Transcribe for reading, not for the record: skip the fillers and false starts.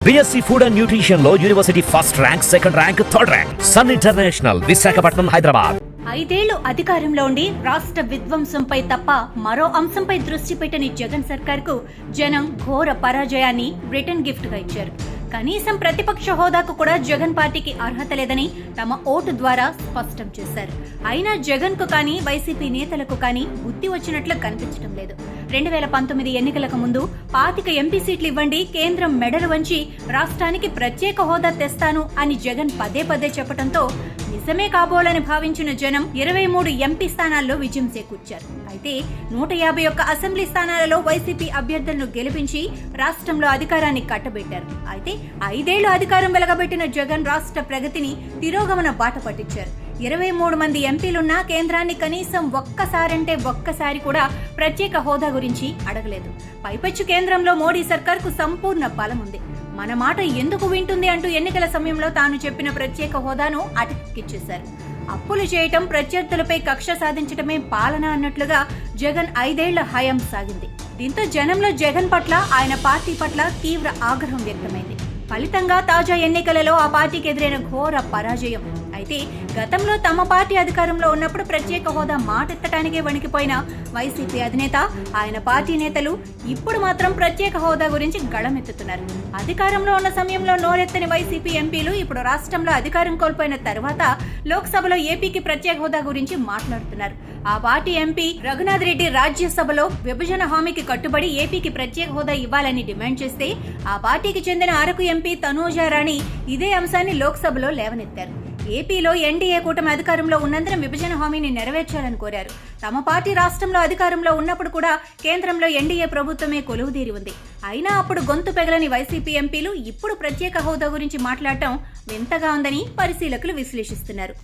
BSc food and nutrition లో university first rank, second rank, third rank. Sun international, Visakhapatnam, Hyderabad. 5 ఏళ్లు అధికారంలో ఉండి రాష్ట్ర విధ్వంసంపై తప్ప మరో అంశంపై దృష్టి పెట్టని జగన్ సర్కార్కు జనం ఘోర పరాజయాన్ని రిటర్న్ గిఫ్ట్ గా ఇచ్చారు. కనీసం ప్రతిపక్ష హోదాకు కూడా జగన్ పార్టీకి అర్హత లేదని తమ ఓటు ద్వారా స్పష్టం చేశారు. అయినా జగన్ కు కానీ వైసీపీ నేతలకు కానీ బుద్ధి వచ్చినట్లు కనిపించడం లేదు. 2019 ఎన్నికలకు ముందు 25 ఎంపీ సీట్లు ఇవ్వండి, కేంద్రం మెడలు వంచి రాష్ట్రానికి ప్రత్యేక హోదా తెస్తాను అని జగన్ పదే పదే చెప్పడంతో నిజమే కాబోలని భావించిన జనం 23 ఎంపీ స్థానాల్లో విజయం చేకూర్చారు. అయితే 151 అసెంబ్లీ స్థానాలలో వైసీపీ అభ్యర్థులను గెలిపించి రాష్ట్రంలో అధికారాన్ని కట్టబెట్టారు. అయితే 5 ఏళ్లు అధికారం వెలగబెట్టిన జగన్ రాష్ట్ర ప్రగతిని తిరోగమన బాట పట్టించారు. 23 మంది ఎంపీలున్నా కేంద్రాన్ని కనీసం ఒక్కసారి కూడా ప్రత్యేక హోదా గురించి అడగలేదు. పైపెచ్చు కేంద్రంలో మోడీ సర్కార్కు సంపూర్ణ బలం ఉంది. మన మాట ఎందుకు వింటుంది అంటూ ఎన్నికల సమయంలో తాను చెప్పిన ప్రత్యేక హోదాను అటకెక్కించేశారు. అప్పులు చేయటం, ప్రత్యర్థులపై కక్ష సాధించటమే పాలన అన్నట్లుగా జగన్ 5 ఏళ్ల హయాం సాగింది. దీంతో జనంలో జగన్ పట్ల, ఆయన పార్టీ పట్ల తీవ్ర ఆగ్రహం వ్యక్తమైంది. ఫలితంగా తాజా ఎన్నికలలో ఆ పార్టీకి ఎదురైన ఘోర పరాజయం. అయితే గతంలో తమ పార్టీ అధికారంలో ఉన్నప్పుడు ప్రత్యేక హోదా మాటెత్తడానికే వణికిపోయిన వైసీపీ అధినేత, ఆయన పార్టీ నేతలు ఇప్పుడు మాత్రం ప్రత్యేక హోదా గురించి గళమెత్తుతున్నారు. అధికారంలో ఉన్న సమయంలో నోరెత్తని వైసీపీ ఎంపీలు ఇప్పుడు రాష్ట్రంలో అధికారం కోల్పోయిన తర్వాత లోక్సభలో ఏపీకి ప్రత్యేక హోదా గురించి మాట్లాడుతున్నారు. ఆ పార్టీ ఎంపీ రఘునాథ్ రెడ్డి రాజ్యసభలో విభజన హామీకి కట్టుబడి ఏపీకి ప్రత్యేక హోదా ఇవ్వాలని డిమాండ్ చేస్తే ఆ పార్టీకి చెందిన అరకు ఎంపీ తనూజా రాణి ఇదే అంశాన్ని లోక్సభలో లేవనెత్తారు. ఏపీలో ఎన్డీఏ కూటమి అధికారంలో ఉన్నందున విభజన హామీని నెరవేర్చాలని కోరారు. తమ పార్టీ రాష్ట్రంలో అధికారంలో ఉన్నప్పుడు కూడా కేంద్రంలో ఎన్డీఏ ప్రభుత్వమే కొలువుదీరి ఉంది. అయినా అప్పుడు గొంతు పెగలని వైసీపీ ఎంపీలు ఇప్పుడు ప్రత్యేక హోదా గురించి మాట్లాడటం వింతగా ఉందని పరిశీలకులు విశ్లేషిస్తున్నారు.